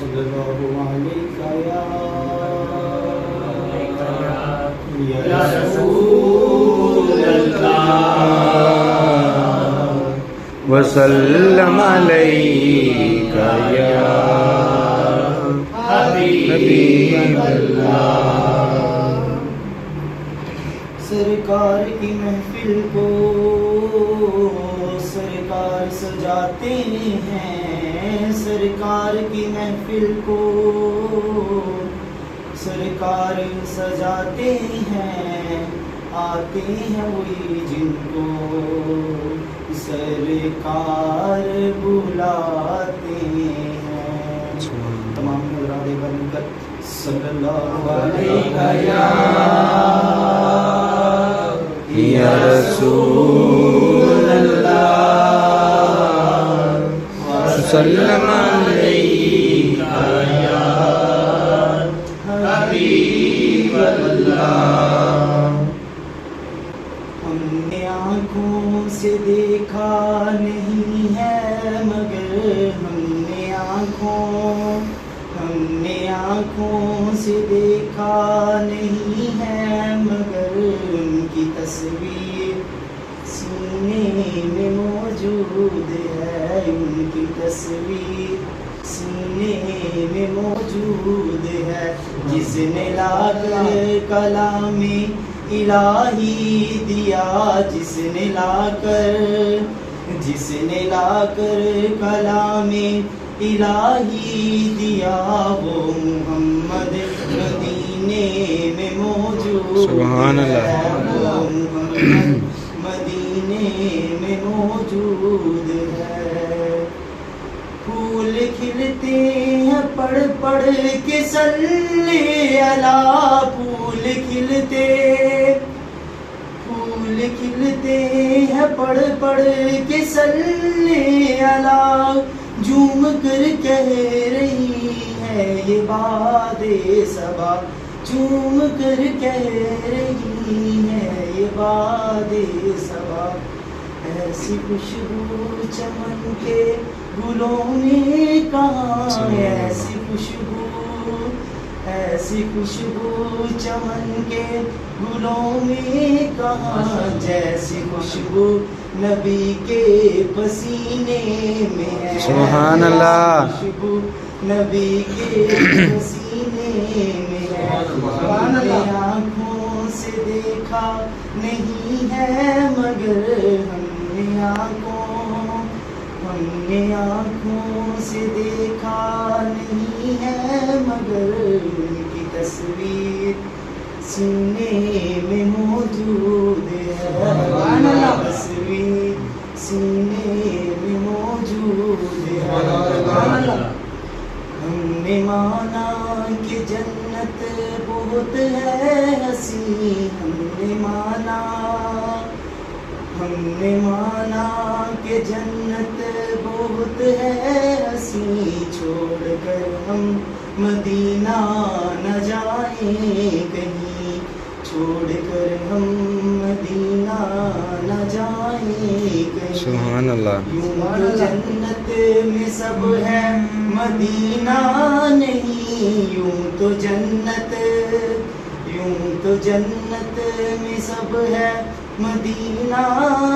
सल्लल्लाहु अलैहि या रसूल अल्लाह वसल्लम अलैका या हबीब अल्लाह। सरकार की महफिल को सरकार सजाते हैं, सरकार की महफिल को सरकार सजाते हैं, आते हैं वही जिनको सरकार बुलाते हैं। तमाम हज़रात बनकर सल्लल्लाहु अलैहि या रसूल अल्लाह वसल्लम अलैका या हबीब अल्लाह। हमने आँखों से देखा नहीं है मगर हमने आँखों से देखा नहीं है मगर उनकी तस्वीर सीने में मौजूद है, उनकी तस्वीर सीने में मौजूद है। जिसने लाकर कलामे इलाही दिया, जिसने लाकर कलामे इलाही दिया, वो मुहम्मद मदीने में मौजूद सुभान अल्लाह। है, वो मुहम्मद मदीने में मौजूद है। फूल खिलते हैं पढ़ पढ़ के सल्ले अला, फूल खिलते हैं पढ़ पढ़ के सल्ले अला, झूम कर कह रही है ये बादे सबा, झूम कर कह रही है ये बादे सबा। ऐसी खुशबू चमन के गुलों में कहाँ, ऐसी खुशबू चमन के गुलों में कहाँ, जैसी खुशबू नबी के पसीने में है। सुभान अल्लाह। खुशबू नबी के पसीने में है। हमने आँखों से देखा नहीं है मगर हमने आँखों से देखा नहीं है मगर उनकी तस्वीर सीने में मौजूद है, तस्वीर सीने में मौजूद है। हमने माना कि जन्नत बहुत है हसी, हमने माना कि जन्नत बहुत है हसी, छोड़कर हम मदीना न जाएं कहीं, छोड़कर हम मदीना न जाएं कहीं। सुभान अल्लाह। यूं तो जन्नत में सब है मदीना नहीं, यूं तो जन्नत में सब है मदीना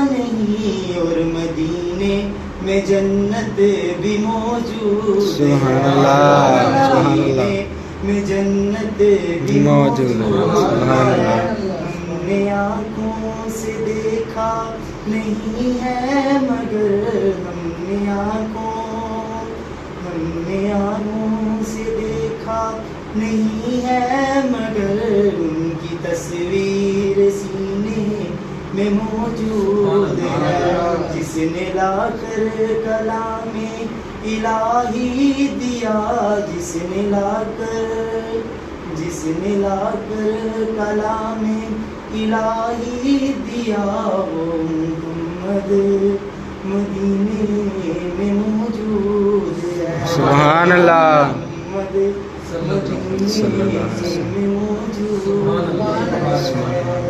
नहीं, और मदीने में जन्नत भी मौजूद है, सुभान अल्लाह, सुभान अल्लाह। में जन्नत भी मौजूद है, सुभान अल्लाह। हमने आँखों से देखा नहीं है मगर हमने आँखों से देखा नहीं है मगर उनकी तस्वीर सीने में मौजूद है। जिसने लाकर कलामे इलाही दिया, जिसने लाकर कलामे इलाही दिया, वो मुहम्मद मदीने में मौजूद है। सुभान अल्लाह। मुहम्मद मदीने में मौजूद है।